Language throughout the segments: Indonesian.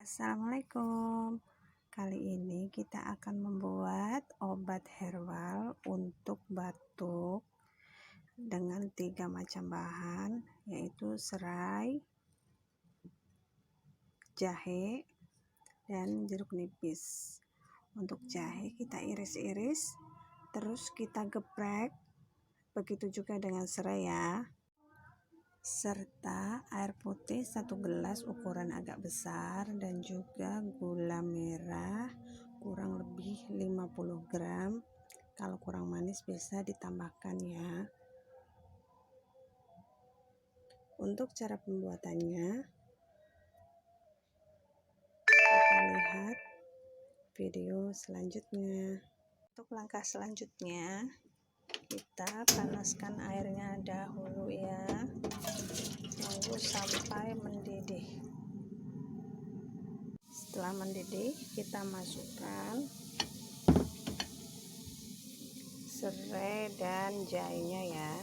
Assalamualaikum. Kali ini kita akan membuat obat herbal untuk batuk dengan 3 macam bahan, yaitu serai, jahe, dan jeruk nipis. Untuk jahe kita iris-iris, terus kita geprek. Begitu juga dengan serai ya. Serta air putih 1 gelas ukuran agak besar, dan juga gula merah kurang lebih 50 gram. Kalau kurang manis bisa ditambahkan ya. Untuk cara pembuatannya, kita lihat video selanjutnya. Untuk langkah selanjutnya, kita panaskan airnya dahulu ya. Tunggu sampai mendidih. Setelah mendidih, kita masukkan serai dan jahenya ya.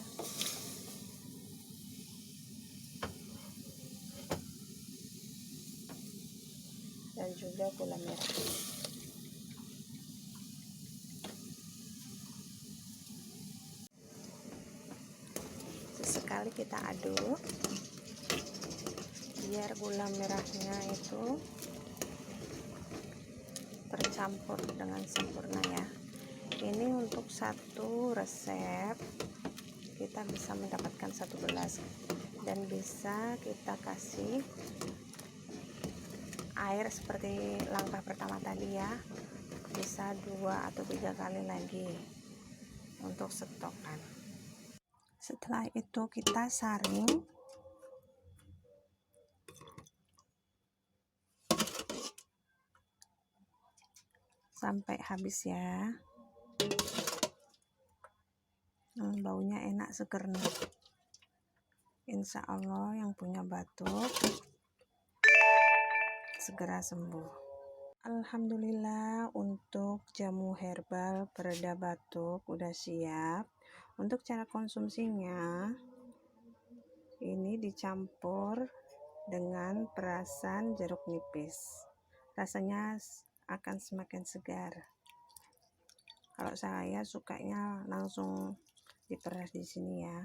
Dan juga gula merah. Sesekali kita aduk biar gula merahnya itu tercampur dengan sempurna ya. Ini untuk satu resep kita bisa mendapatkan 1 gelas, dan bisa kita kasih air seperti langkah pertama tadi ya, bisa 2 atau 3 kali lagi untuk stokan. Setelah itu kita saring sampai habis ya. Baunya enak, seger nih. Insya Allah yang punya batuk segera sembuh. Alhamdulillah, untuk jamu herbal pereda batuk udah siap. Untuk cara konsumsinya, ini dicampur dengan perasan jeruk nipis. Rasanya akan semakin segar. Kalau saya sukanya langsung diperas di sini ya.